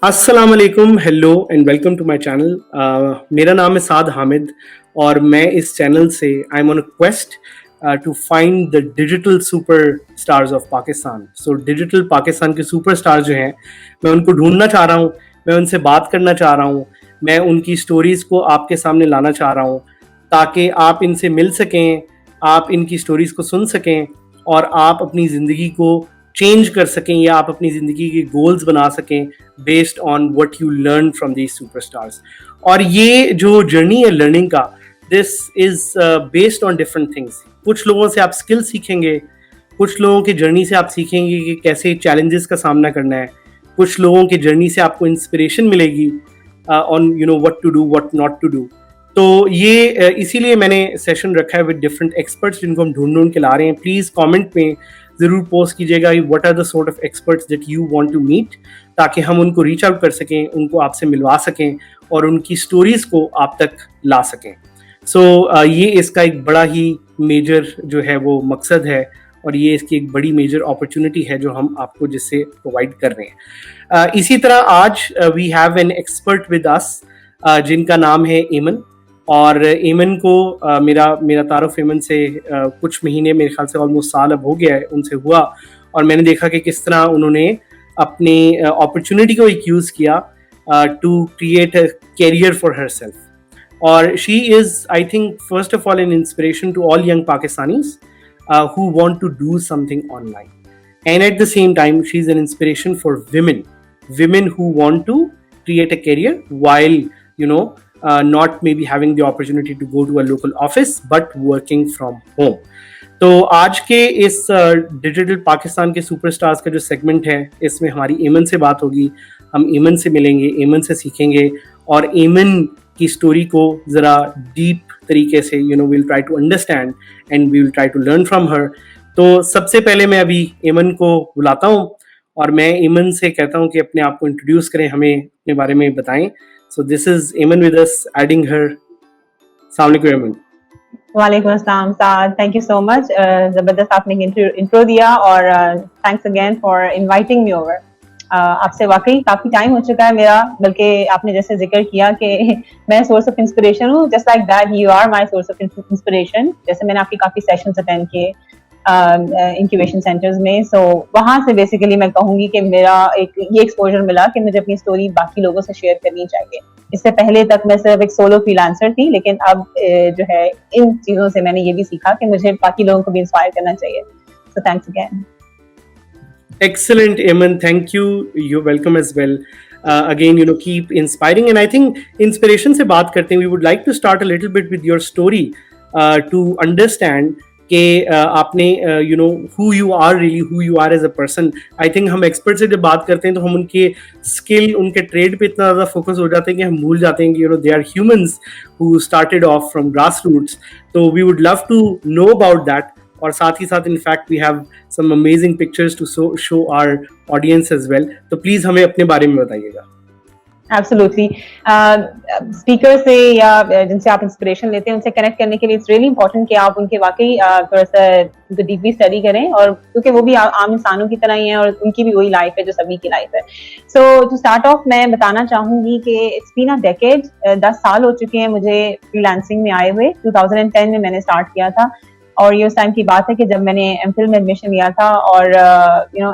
अस्सलाम वालेकुम, hello and welcome to my channel. मेरा नाम है साद हामिद और मैं इस चैनल से I am on a quest to find the digital super stars of Pakistan. So digital Pakistan के सुपर स्टार जो हैं, मैं उनको ढूंढना चाह रहा हूँ, मैं उनसे बात करना चाह रहा हूँ, मैं उनकी स्टोरीज़ को आपके सामने लाना चाह रहा हूँ ताकि आप इनसे मिल सकें, आप इनकी स्टोरीज़ को सुन सकें और आप अपनी ज़िंदगी को चेंज कर सकें या आप अपनी ज़िंदगी के गोल्स बना सकें based on what you learn from these superstars. और ये जो जर्नी है लर्निंग का, this is based on different things. कुछ लोगों से आप स्किल सीखेंगे, कुछ लोगों की जर्नी से आप सीखेंगे कि कैसे चैलेंजेस का सामना करना है, कुछ लोगों की जर्नी से आपको इंस्पिरेशन मिलेगी on what to do what not to do. तो ये इसीलिए मैंने सेशन रखा है विद डिफरेंट एक्सपर्ट्स जिनको हम ढूंढ के ला रहे हैं। प्लीज़ कमेंट में ज़रूर पोस्ट कीजिएगा what are the sort of experts that you want to meet, ताकि हम उनको रीच आउट कर सकें, उनको आपसे मिलवा सकें और उनकी स्टोरीज़ को आप तक ला सकें। सो ये इसका एक बड़ा ही मेजर जो है वो मकसद है और ये इसकी एक बड़ी मेजर अपॉर्चुनिटी है जो हम आपको जिससे प्रोवाइड कर रहे हैं। इसी तरह आज we have an expert with us जिनका नाम है एमन। और एमन को मेरा तारुफ एमन से कुछ महीने, मेरे ख्याल से ऑलमोस्ट साल अब हो गया है उनसे हुआ, और मैंने देखा कि किस तरह उन्होंने अपनी अपॉर्चुनिटी को एक यूज़ किया to create a career for herself. और she is I think first of all an inspiration to all young Pakistanis who want to do something online, and at the same time she is an inspiration for women who want to create a career while not maybe having the opportunity to go to a local office but working from home. तो आज के इस digital Pakistan के superstars का जो segment है, इसमें हमारी एमन से बात होगी, हम एमन से मिलेंगे, एमन से सीखेंगे और एमन की स्टोरी को ज़रा डीप तरीके से we'll try to understand and we will try to learn from her. तो सबसे पहले मैं अभी एमन को बुलाता हूँ और मैं एमन से कहता हूँ कि अपने आप को इंट्रोड्यूस करें, हमें अपने बारे में बताएं। So this is Eman with us, adding her. Assalamu alaikum Eman. वालेकुम अस्सलाम साद, थैंक यू सो मच। ज़बरदस्त आपने इंट्रो दिया और thanks again for inviting me over. आपसे वाकई काफ़ी टाइम हो चुका है मेरा, बल्कि आपने जैसे जिक्र किया कि मैं सोर्स ऑफ इंस्पिरेशन हूँ, just like that you are my source of inspiration. जैसे मैंने आपके काफ़ी सेशंस अटेंड किए इंक्यूबेशन सेंटर्स में, सो वहाँ से बेसिकली मैं कहूँगी कि मेरा ये एक्सपोजर मिला कि मुझे अपनी स्टोरी बाकी लोगों से शेयर करनी चाहिए। इससे पहले तक मैं सिर्फ एक सोलो फ्रीलांसर थी, लेकिन अब जो है इन चीज़ों से मैंने ये भी सीखा कि मुझे बाकी लोगों को भी इंस्पायर करना चाहिए। So thanks again. Excellent, Eman. Thank you. You're welcome as well. Again, keep inspiring. And I think inspiration से बात करते हैं, we would like to start a little bit with your story to understand कि आपने who you are really, who you are as a person. I think हम expert से जब बात करते हैं तो हम उनके स्किल, उनके ट्रेड पे इतना ज़्यादा फोकस हो जाते हैं कि हम भूल जाते हैं कि they are humans who started off from grassroots. So we would love to know about that. और साथ ही साथ in fact we have some amazing pictures to show our audience as well. तो प्लीज़ हमें अपने बारे में बताइएगा। एब्सोल्युटली। स्पीकर से या जिनसे आप इंस्पिरेशन लेते हैं उनसे कनेक्ट करने के लिए इट्स रियली इंपॉर्टेंट कि आप उनके वाकई थोड़ा सा डीपली स्टडी करें, और क्योंकि वो भी आम इंसानों की तरह ही हैं और उनकी भी वही लाइफ है जो सभी की लाइफ है। सो टू स्टार्ट ऑफ मैं बताना चाहूँगी कि इट्स बीन अ डेकेड, 10 साल हो चुके हैं मुझे फ्रीलांसिंग में आए हुए। 2010 में मैंने स्टार्ट किया था और ये उस टाइम की बात है कि जब मैंने एमफिल में एडमिशन लिया था और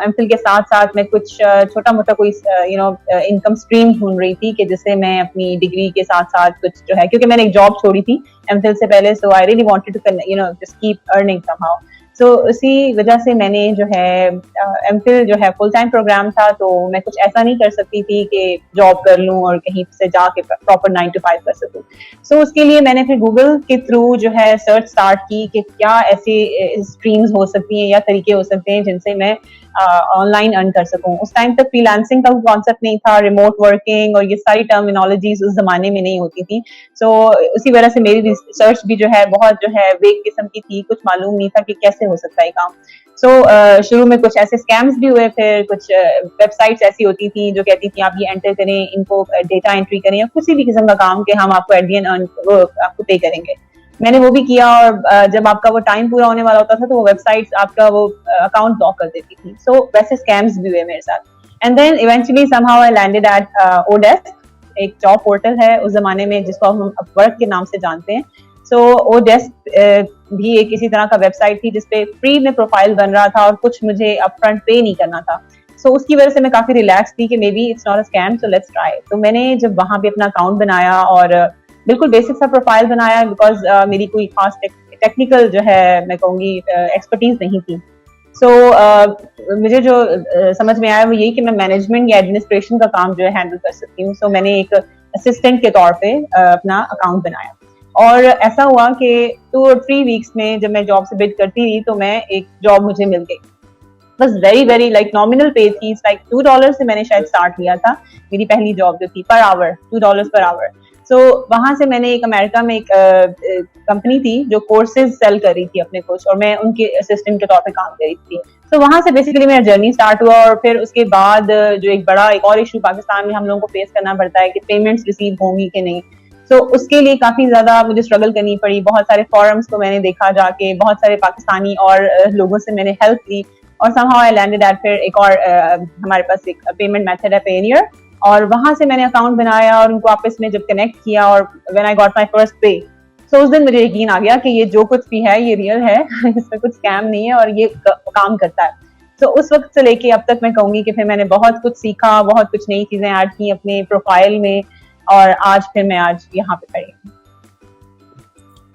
एमफिल के साथ साथ मैं कुछ छोटा मोटा कोई इनकम स्ट्रीम ढूंढ रही थी कि जिससे मैं अपनी डिग्री के साथ साथ कुछ जो है, क्योंकि मैंने एक जॉब छोड़ी थी एमफिल से पहले, so I really wanted to just keep earning somehow. So उसी वजह से मैंने जो है एमफिल जो है फुल टाइम प्रोग्राम था, तो मैं कुछ ऐसा नहीं कर सकती थी कि जॉब कर लूं और कहीं से जाके प्रॉपर 9 to 5 कर सकूं। सो उसके लिए मैंने फिर गूगल के थ्रू जो है सर्च स्टार्ट की कि क्या ऐसी स्ट्रीम्स हो सकती हैं या तरीके हो सकते हैं जिनसे मैं ऑनलाइन अर्न कर सकूं। उस टाइम तक फ्रीलांसिंग का कॉन्सेप्ट नहीं था, रिमोट वर्किंग और ये सारी टर्मिनोलॉजीज उस जमाने में नहीं होती थी। सो उसी वजह से मेरी रिसर्च भी जो है बहुत जो है वेग किस्म की थी, कुछ मालूम नहीं था कि कैसे हो सकता है काम। सो शुरू में कुछ ऐसे स्कैम्स भी हुए, फिर कुछ वेबसाइट्स ऐसी होती थी जो कहती थी आप ये एंटर करें, इनको डेटा एंट्री करें या किसी भी किस्म का काम के हम आपको एट द एंड आपको पे करेंगे। मैंने वो भी किया और जब आपका वो टाइम पूरा होने वाला होता था तो वो वेबसाइट्स आपका वो अकाउंट ब्लॉक कर देती थी। सो वैसे स्कैम्स भी हुए मेरे साथ। And then eventually somehow I landed at oDesk, एक जॉब पोर्टल है उस जमाने में जिसको हम अपवर्क के नाम से जानते हैं. सो ओडेस्क भी एक इसी तरह का वेबसाइट थी जिसपे फ्री में प्रोफाइल बन रहा था और कुछ मुझे अपफ्रंट पे नहीं करना था. सो उसकी वजह से मैं काफी रिलैक्स थी कि may be it's not a scam, so let's try. तो मैंने जब वहां पे अपना अकाउंट बनाया और बिल्कुल बेसिक सा प्रोफाइल बनाया, बिकॉज मेरी कोई खास टेक्निकल जो है मैं कहूँगी एक्सपर्टीज नहीं थी. सो मुझे जो समझ में आया वो यही कि मैं मैनेजमेंट या एडमिनिस्ट्रेशन का काम जो है हैंडल कर सकती हूँ. सो मैंने एक असिस्टेंट के तौर पे अपना अकाउंट बनाया और ऐसा हुआ कि 2 और 3 वीक्स में जब मैं जॉब से बिड करती रही तो मैं एक जॉब मुझे मिल गई. बस वेरी लाइक नॉमिनल पे थी, लाइक $2 से मैंने शायद स्टार्ट किया था मेरी पहली जॉब जो थी, पर आवर $2 पर आवर. सो वहां से मैंने एक अमेरिका में एक कंपनी थी जो कोर्सेज सेल कर रही थी अपने कुछ, और मैं उनके असिस्टेंट के तौर पे काम कर रही थी. तो वहां से बेसिकली मेरा जर्नी स्टार्ट हुआ. और फिर उसके बाद जो एक और इशू पाकिस्तान में हम लोगों को फेस करना पड़ता है कि पेमेंट्स रिसीव होंगी कि नहीं. तो उसके लिए काफी ज्यादा मुझे स्ट्रगल करनी पड़ी. बहुत सारे फॉरम्स को मैंने देखा जाके, बहुत सारे पाकिस्तानी और लोगों से मैंने हेल्प ली और somehow I landed at फिर एक और हमारे पास एक पेमेंट मेथड है पेनियर, और वहां से मैंने अकाउंट बनाया और उनको आपस में जब कनेक्ट किया और when I got my first पे, सो उस दिन मुझे यकीन आ गया कि ये जो कुछ भी है ये रियल है इसमें कुछ स्कैम नहीं है और ये काम करता है. तो उस वक्त से लेके अब तक मैं कहूंगी कि फिर मैंने बहुत कुछ सीखा, बहुत कुछ नई चीजें ऐड की अपने प्रोफाइल में, और आज मैं यहाँ पे खड़ी हूँ.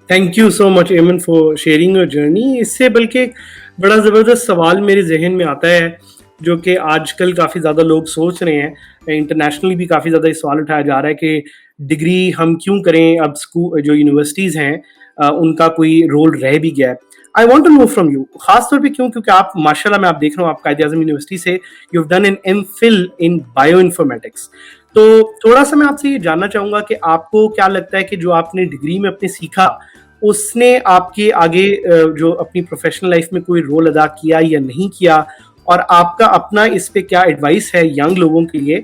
थैंक यू सो मच एमन फॉर शेयरिंग योर जर्नी. इससे बल्कि एक बड़ा ज़बरदस्त सवाल मेरे जहन में आता है जो कि आजकल काफ़ी ज़्यादा लोग सोच रहे हैं, इंटरनेशनली भी काफ़ी ज़्यादा ये सवाल उठाया जा रहा है कि डिग्री हम क्यों करें, अब स्कूल जो यूनिवर्सिटीज़ हैं उनका कोई रोल रह भी गया है. I want to know from you, खासतौर पे क्यों, क्योंकि आप माशाल्लाह मैं आप देख रहा हूँ आप कायद-ए-आज़म यूनिवर्सिटी से you have done an MPhil in bio informatics. तो थोड़ा सा मैं आपसे ये जानना चाहूँगा कि आपको क्या लगता है कि जो आपने डिग्री में अपने सीखा उसने आपके आगे जो अपनी प्रोफेशनल लाइफ में कोई रोल अदा किया या नहीं किया, और आपका अपना इस पे क्या एडवाइस है यंग लोगों के लिए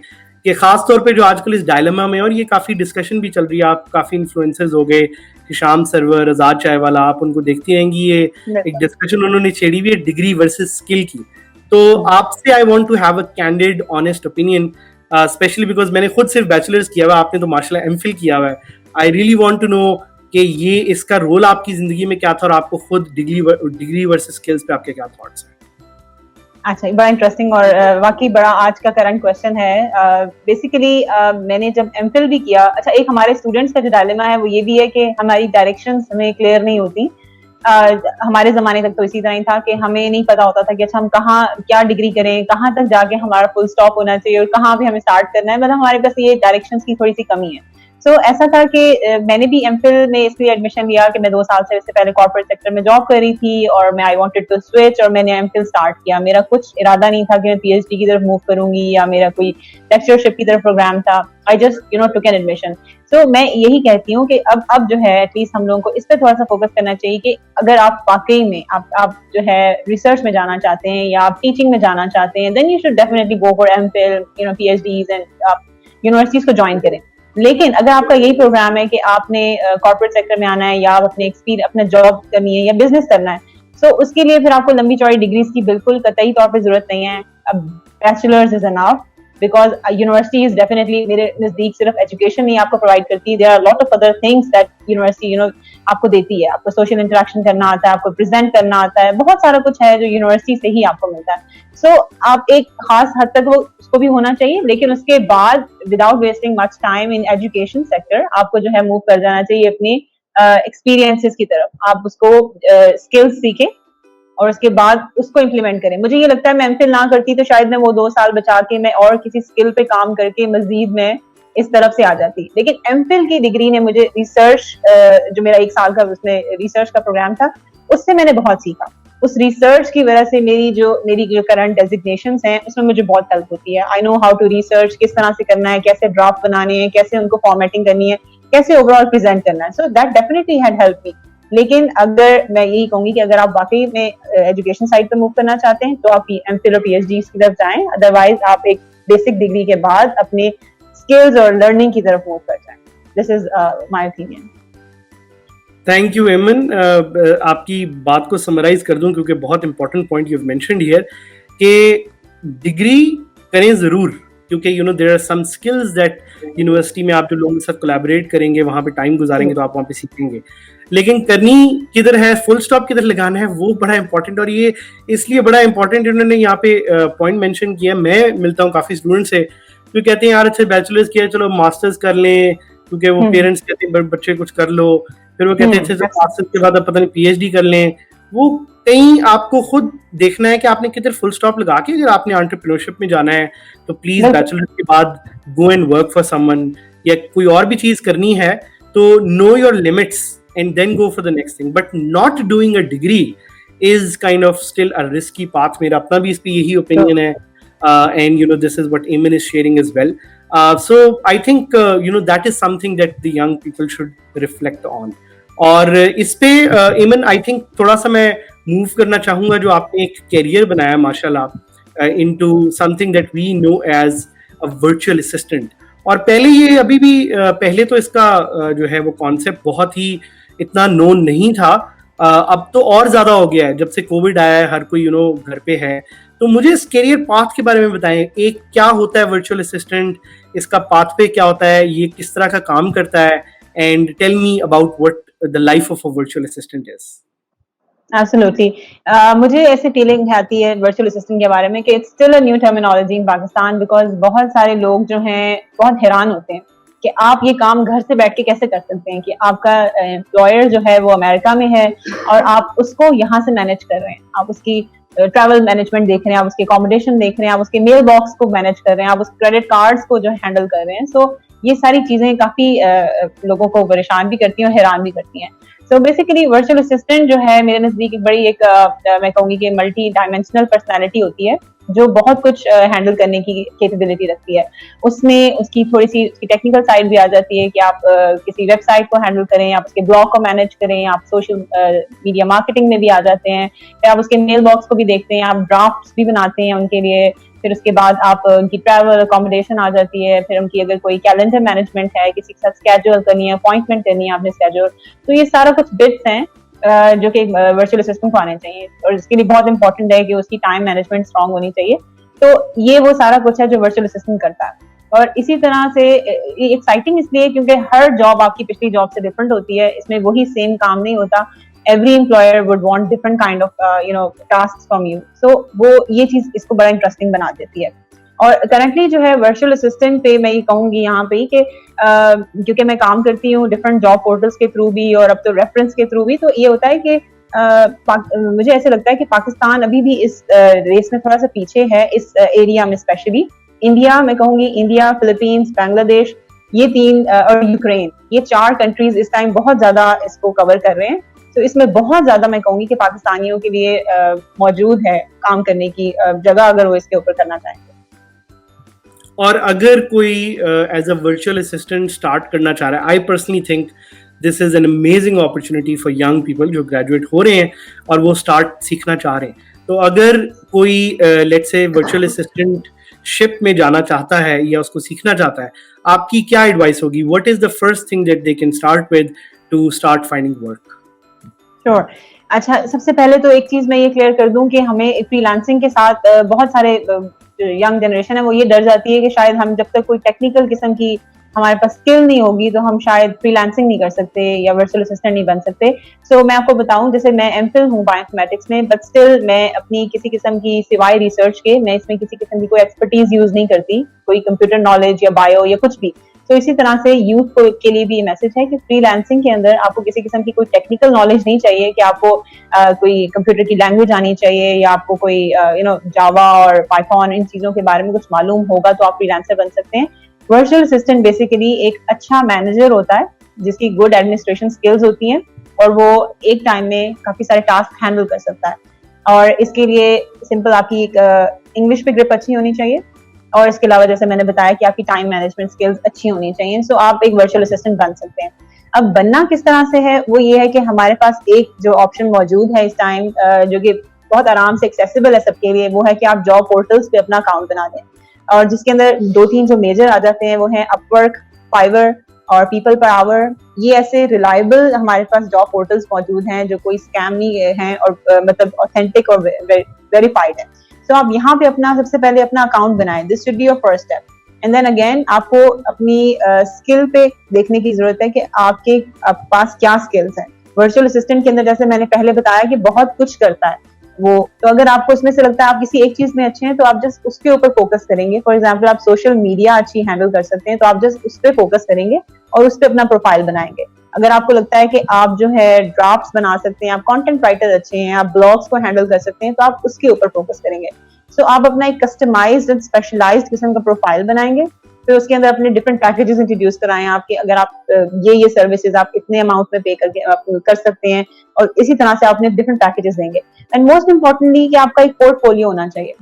कि खास तौर पे जो आजकल इस डायलेमा में, और ये काफ़ी डिस्कशन भी चल रही है, आप काफ़ी इन्फ्लुएंसर्स हो गए, हिशाम सरवर, आज़ाद चाय वाला, आप उनको देखती रहेंगी, ये एक डिस्कशन उन्होंने छेड़ी हुई है डिग्री वर्सेस स्किल की. तो आपसे I want to have a candid honest opinion, specially because मैंने खुद सिर्फ बैचलर्स किया हुआ है, आपने तो माशाल्लाह MPhil किया हुआ है. I really want to know कि ये इसका रोल आपकी जिंदगी में क्या था और आपको खुद डिग्री वर्सेस स्किल्स पे आपके क्या थॉट्स हैं. अच्छा, बड़ा इंटरेस्टिंग और वाकई बड़ा आज का करंट क्वेश्चन है. बेसिकली मैंने जब MPhil भी किया, अच्छा एक हमारे स्टूडेंट्स का जो डायलेमा है वो ये भी है कि हमारी डायरेक्शंस हमें क्लियर नहीं होती. हमारे जमाने तक तो इसी तरह ही था कि हमें नहीं पता होता था कि अच्छा हम कहाँ क्या डिग्री करें, कहाँ तक जाके हमारा फुल स्टॉप होना चाहिए और कहाँ भी हमें स्टार्ट करना है. मतलब हमारे पास ये डायरेक्शंस की थोड़ी सी कमी है. सो ऐसा था कि मैंने भी MPhil में इसलिए एडमिशन लिया कि मैं 2 साल से इससे पहले कॉर्पोरेट सेक्टर में जॉब कर रही थी और मैं आई वांटेड टू स्विच, और मैंने MPhil स्टार्ट किया. मेरा कुछ इरादा नहीं था कि मैं PhD की तरफ मूव करूंगी या मेरा कोई लेक्चरशिप की तरफ प्रोग्राम था. I just took an admission. So मैं यही कहती हूँ कि अब जो है एटलीस्ट हम लोगों को इस पर थोड़ा सा फोकस करना चाहिए कि अगर आप वाकई में आप जो है रिसर्च में जाना चाहते हैं या आप टीचिंग में जाना चाहते हैं, then you should definitely go for MPhil, PhDs, and आप यूनिवर्सिटीज को ज्वाइन करें. लेकिन अगर आपका यही प्रोग्राम है कि आपने कॉर्पोरेट सेक्टर में आना है या आप अपने जॉब करनी है या बिजनेस करना है, सो उसके लिए फिर आपको लंबी चौड़ी डिग्रीज की बिल्कुल कतई तौर पे जरूरत नहीं है. अब bachelors is enough, because university is definitely मेरे नजदीक सिर्फ एजुकेशन नहीं आपको प्रोवाइड करती, there are lot of other things that university आपको देती है. आपको सोशल इंटरेक्शन करना आता है, आपको प्रेजेंट करना आता है, बहुत सारा कुछ है जो यूनिवर्सिटी से ही आपको मिलता है. सो आप एक खास हद तक वो उसको भी होना चाहिए, लेकिन उसके बाद without wasting much time in education sector आपको जो है मूव कर जाना चाहिए अपनी एक्सपीरियंसेस की तरफ. आप उसको स्किल्स सीखें और उसके बाद उसको इम्प्लीमेंट करें. मुझे ये लगता है मैं MPhil ना करती तो शायद मैं वो 2 साल बचा के मैं और किसी स्किल पे काम करके मजीद में इस तरफ से आ जाती. लेकिन MPhil की डिग्री ने मुझे रिसर्च, जो मेरा 1 साल का उसमें रिसर्च का प्रोग्राम था, उससे मैंने बहुत सीखा. उस रिसर्च की वजह से मेरी जो करंट डेजिग्नेशंस हैं उसमें मुझे बहुत हेल्प होती है. I know how to research, किस तरह से करना है, कैसे ड्राफ्ट बनाने हैं, कैसे उनको फॉर्मेटिंग करनी है, कैसे ओवरऑल प्रेजेंट करना है. So that definitely had help me. लेकिन अगर मैं यही कहूंगी कि अगर आप वाकई में एजुकेशन साइड पे मूव करना चाहते हैं तो आप MPhil और PhD की तरफ जाएं, अदरवाइज आप एक बेसिक डिग्री के बाद अपने स्किल्स और लर्निंग की तरफ मूव कर जाएं. This is my opinion. Thank you Eman. आपकी बात को समराइज कर दूं क्योंकि बहुत important point you have mentioned here कि डिग्री करें ज़रूर, क्योंकि you know there are some skills that university में आप जो लोगों के साथ कोलैबोरेट करेंगे, वहाँ पे टाइम गुजारेंगे, तो आप वहाँ पे सीखेंगे, लेकिन करनी किधर है, फुल स्टॉप किधर लगाना है, वो बड़ा इंपॉर्टेंट। और ये इसलिए बड़ा इंपॉर्टेंट उन्होंने यहाँ पे पॉइंट मेंशन किया। मैं मिलता हूँ काफ़ी स्टूडेंट से जो कहते हैं यार अच्छा बैचलर्स किया, चलो मास्टर्स कर लें, क्योंकि वो पेरेंट्स कहते हैं बच्चे कुछ कर लो, फिर वो कहते हैं अच्छा मास्टर्स के बाद अब पता नहीं पीएचडी कर लें। वो कहीं आपको खुद देखना है कि आपने किधर फुल स्टॉप लगा के, अगर आपने एंटरप्रेन्योरशिप में जाना है तो प्लीज बैचलर के बाद go and work for someone, या कोई और भी चीज करनी है तो know your limits and then go for the next thing, but not doing a degree is kind of still a risky path. मेरा अपना भी इस पे यही opinion है, and you know this is what Eamon is sharing as well. So I think you know that is something that the young people should reflect on. और इस पे Eamon I think थोड़ा सा मैं move करना चाहूँगा, जो आपने एक career बनाया माशाल्लाह into something that we know as a virtual assistant. और पहले ये अभी भी पहले तो इसका जो है वो concept बहुत ही इतना known नहीं था, अब तो और ज्यादा हो गया है जब से कोविड आया है, हर कोई यू नो घर पे है। तो मुझे इस करियर पाथ के बारे में बताएं, एक क्या होता है वर्चुअल असिस्टेंट, इसका पाथ पे क्या होता है, ये किस तरह का काम करता है, and tell me about what the life of a virtual assistant is. Absolutely, मुझे ऐसे फीलिंग आती है वर्चुअल असिस्टेंट के बारे में कि it's still a new terminology in Pakistan, because बहुत सारे लोग जो हैं बहुत हैरान होते हैं कि आप ये काम घर से बैठ के कैसे कर सकते हैं, कि आपका एम्प्लॉयर जो है वो अमेरिका में है और आप उसको यहाँ से मैनेज कर रहे हैं, आप उसकी ट्रैवल मैनेजमेंट देख रहे हैं, आप उसके अकोमोडेशन देख रहे हैं, आप उसके मेल बॉक्स को मैनेज कर रहे हैं, आप उस क्रेडिट कार्ड्स को जो हैंडल कर रहे हैं। सो ये सारी चीजें काफी लोगों को परेशान भी करती हैं और हैरान भी करती हैं। सो बेसिकली वर्चुअल असिस्टेंट जो है मेरे नजदीक एक बड़ी एक मैं कहूँगी कि मल्टी डायमेंशनल पर्सनैलिटी होती है जो बहुत कुछ हैंडल करने की कैपेबिलिटी रखती है। उसमें उसकी थोड़ी सी उसकी टेक्निकल साइड भी आ जाती है कि आप किसी वेबसाइट को हैंडल करें, आप उसके ब्लॉग को मैनेज करें, आप सोशल मीडिया मार्केटिंग में भी आ जाते हैं, फिर आप उसके मेल बॉक्स को भी देखते हैं, आप ड्राफ्ट्स भी बनाते हैं उनके लिए, फिर उसके बाद आप उनकी ट्रैवल अकोमोडेशन आ जाती है, फिर उनकी अगर कोई कैलेंडर मैनेजमेंट है, किसी के साथ स्केड्यूल करनी है, अपॉइंटमेंट करनी है आपने स्केड्यूल, तो ये सारा कुछ बिट्स हैं जो कि वर्चुअल असिस्टेंट को आने चाहिए, और इसके लिए बहुत इंपॉर्टेंट है कि उसकी टाइम मैनेजमेंट स्ट्रांग होनी चाहिए। तो ये वो सारा कुछ है जो वर्चुअल असिस्टेंट करता है। और इसी तरह से ये एक्साइटिंग इसलिए क्योंकि हर जॉब आपकी पिछली जॉब से डिफरेंट होती है, इसमें वही सेम काम नहीं होता। Every employer would want different kind of you know task from you, so वो ये चीज इसको बड़ा इंटरेस्टिंग बना देती है। और करंटली जो है वर्चुअल असिस्टेंट पे मैं ये कहूंगी यहाँ पे कि क्योंकि मैं काम करती हूँ डिफरेंट जॉब पोर्टल्स के थ्रू भी और अब तो रेफरेंस के थ्रू भी, तो ये होता है कि मुझे ऐसे लगता है कि पाकिस्तान अभी भी इस रेस में थोड़ा सा पीछे है इस एरिया में, स्पेशली इंडिया, मैं कहूँगी इंडिया, फिलीपींस, बांग्लादेश, ये तीन और यूक्रेन, ये 4 कंट्रीज इस टाइम बहुत ज्यादा इसको कवर कर रहे हैं। तो इसमें बहुत ज्यादा मैं कहूँगी कि पाकिस्तानियों के लिए मौजूद है काम करने की जगह, अगर वो इसके ऊपर करना चाहें। और अगर कोई as a virtual assistant start करना चाह रहा है, I personally think this is an amazing opportunity for young people जो ग्रेजुएट हो रहे हैं और वो स्टार्ट सीखना चाह रहे हैं। तो अगर कोई let's say virtual assistant ship में जाना चाहता है या उसको सीखना चाहता है, आपकी क्या एडवाइस होगी? What is the first thing that they can start with two start finding work? Sure. अच्छा, सबसे पहले तो एक चीज मैं ये क्लियर कर दूं कि हमें फ्रीलांसिंग के साथ बहुत सारे यंग जनरेशन है वो ये डर जाती है कि शायद हम जब तक कोई टेक्निकल किस्म की हमारे पास स्किल नहीं होगी तो हम शायद फ्रीलांसिंग नहीं कर सकते या वर्चुअल असिस्टेंट नहीं बन सकते। सो मैं आपको बताऊं, जैसे मैं एमफिल हूँ बायोइन्फॉर्मेटिक्स में, बट स्टिल मैं अपनी किसी किस्म की सिवाय रिसर्च के मैं इसमें किसी किस्म की कोई एक्सपर्टीज यूज नहीं करती, कोई कंप्यूटर नॉलेज या बायो या कुछ भी। तो इसी तरह से यूथ को के लिए भी ये मैसेज है कि फ्रीलांसिंग के अंदर आपको किसी किस्म की कोई टेक्निकल नॉलेज नहीं चाहिए कि आपको कोई कंप्यूटर की लैंग्वेज आनी चाहिए या आपको कोई यू नो जावा और पाइथन इन चीजों के बारे में कुछ मालूम होगा तो आप फ्रीलांसर बन सकते हैं। वर्चुअल असिस्टेंट बेसिकली एक अच्छा मैनेजर होता है जिसकी गुड एडमिनिस्ट्रेशन स्किल्स होती हैं और वो एक टाइम में काफी सारे टास्क हैंडल कर सकता है। और इसके लिए सिंपल आपकी एक इंग्लिश पे ग्रिप अच्छी होनी चाहिए और इसके अलावा जैसे मैंने बताया कि आपकी टाइम मैनेजमेंट स्किल्स अच्छी होनी चाहिए। सो आप एक वर्चुअल असिस्टेंट बन सकते हैं। अब बनना किस तरह से है, वो ये है कि हमारे पास एक जो ऑप्शन मौजूद है इस टाइम जो कि बहुत आराम से एक्सेसिबल है सबके लिए, वो है कि आप जॉब पोर्टल्स पे अपना अकाउंट बना दें और जिसके अंदर 2-3 जो मेजर आ जाते हैं वो हैं अपवर्क, फाइवर और पीपल पर आवर। ये ऐसे रिलायबल हमारे पास जॉब पोर्टल्स मौजूद हैं जो कोई स्कैम नहीं हैं और मतलब ऑथेंटिक और वेरीफाइड है। تو آپ یہاں پہ اپنا سب سے پہلے اپنا اکاؤنٹ بنائیں. This should be your first step. And then again آپ کو اپنی اسکل پہ دیکھنے کی ضرورت ہے کہ آپ کے پاس کیا اسکلس ہیں. ورچوئل اسسٹنٹ کے اندر جیسے میں نے پہلے بتایا کہ بہت کچھ کرتا ہے وہ, تو اگر آپ کو اس میں سے لگتا ہے آپ کسی ایک چیز میں اچھے ہیں تو آپ جسٹ اس کے اوپر فوکس کریں گے. فار ایگزامپل آپ سوشل میڈیا اچھی ہینڈل کر سکتے ہیں تو آپ جسٹ اس پہ فوکس کریں گے اور اس پہ اپنا پروفائل بنائیں گے. اگر آپ کو لگتا ہے کہ آپ جو ہے ڈرافٹس بنا سکتے ہیں, آپ کانٹینٹ رائٹر اچھے ہیں, آپ بلاگس کو ہینڈل کر سکتے ہیں, تو آپ اس کے اوپر فوکس کریں گے. سو آپ اپنا ایک کسٹمائزڈ اینڈ اسپیشلائزڈ قسم کا پروفائل بنائیں گے. پھر اس کے اندر اپنے ڈفرنٹ پیکیجز انٹروڈیوس کرائیں آپ کے, اگر آپ یہ سروسز آپ اتنے اماؤنٹ میں پے کر کے آپ کر سکتے ہیں, اور اسی طرح سے آپ اپنے ڈفرنٹ پیکیجز دیں گے. اینڈ موسٹ امپورٹنٹلی کہ آپ کا ایک پورٹ فولیو ہونا چاہیے.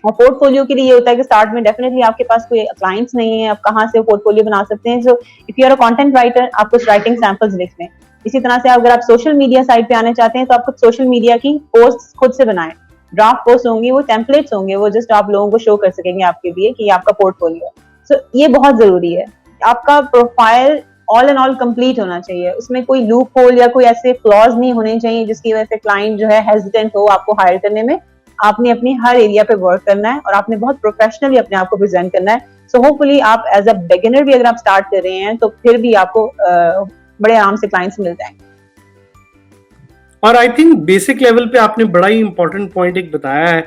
اور پورٹ فولیو کے لیے یہ ہوتا ہے کہ اسٹارٹ میں ڈیفینیٹلی آپ کے پاس کوئی کلائنٹس نہیں ہے, آپ کہاں سے پورٹ فولیو بنا سکتے ہیں. So if you are a content writer, آپ کچھ رائٹنگ سیمپلز لکھ لیں. اسی طرح سے اگر آپ سوشل میڈیا سائٹ پہ آنے چاہتے ہیں تو آپ کچھ سوشل میڈیا کی پوسٹ خود سے بنائیں. ڈرافٹ پوسٹ ہوں گی, وہ ٹیمپلیٹس ہوں گے, وہ جسٹ آپ لوگوں کو شو کر سکیں گے آپ کے لیے کہ یہ آپ کا پورٹ فولیو ہے. سو یہ بہت ضروری ہے. آپ کا profile all and all complete ہونا چاہیے, اس میں کوئی لوپ ہول یا کوئی ایسے فلاز نہیں ہونے چاہیے جس کی وجہ سے کلائنٹ جو ہے ہیزیٹنٹ ہو آپ کو ہائر کرنے میں. آپ نے اپنی ہر ایریا پہ ورک کرنا ہے اور آپ نے بہت پروفیشنلی اپنے آپ کو پریزنٹ کرنا ہے. سو ہوپ فلی آپ ایز اے بگنر بھی اگر آپ اسٹارٹ کر رہے ہیں تو پھر بھی آپ کو بڑے آرام سے کلائنٹس مل جائیں گے. اور آئی تھنک بیسک لیول پہ آپ نے بڑا ہی امپورٹنٹ پوائنٹ ایک بتایا ہے,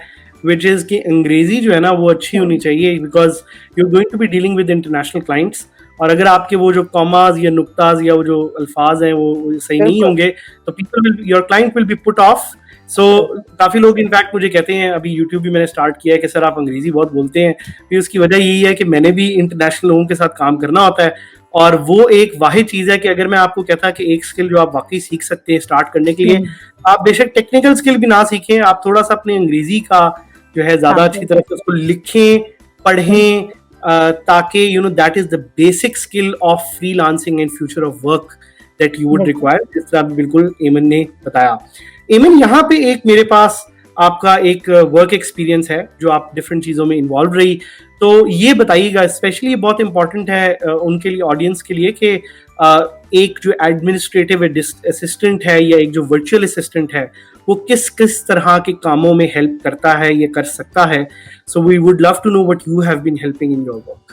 وچ از کہ انگریزی جو ہے نا وہ اچھی ہونی چاہیے, because you are going to be dealing with international clients. اور اگر آپ کے وہ جو کاماز یا نقطاز یا وہ جو الفاظ ہیں وہ صحیح نہیں ہوں گے تو people will, your client will be put off. So کافی لوگ انفیکٹ مجھے کہتے ہیں, ابھی یوٹیوب بھی میں نے اسٹارٹ کیا ہے, کہ سر آپ انگریزی بہت بولتے ہیں. پھر اس کی وجہ یہی ہے کہ میں نے بھی انٹرنیشنل لوگوں کے ساتھ کام کرنا ہوتا ہے, اور وہ ایک واحد چیز ہے کہ اگر میں آپ کو کہتا کہ ایک اسکل جو آپ واقعی سیکھ سکتے ہیں اسٹارٹ کرنے کے لیے, آپ بے شک ٹیکنیکل اسکل بھی نہ سیکھیں, آپ تھوڑا سا اپنے انگریزی کا جو ہے زیادہ اچھی طرح سے اس کو لکھیں پڑھیں, تاکہ you know that is the basic skill of freelancing and future of work that you would require, جس طرح بالکل ایمن نے بتایا. ایمن, یہاں پہ ایک میرے پاس آپ کا ایک ورک ایکسپیرینس ہے جو آپ ڈفرینٹ چیزوں میں انوالو رہی, تو یہ بتائیے گا, اسپیشلی یہ بہت امپورٹنٹ ہے ان کے لیے, آڈینس کے لیے, کہ ایک جو ایڈمنسٹریٹو اسسٹنٹ ہے یا ایک جو ورچوئل اسسٹنٹ ہے وہ کس کس طرح کے کاموں میں ہیلپ کرتا ہے یا کر سکتا ہے. So we would love to know what you have been helping in your work.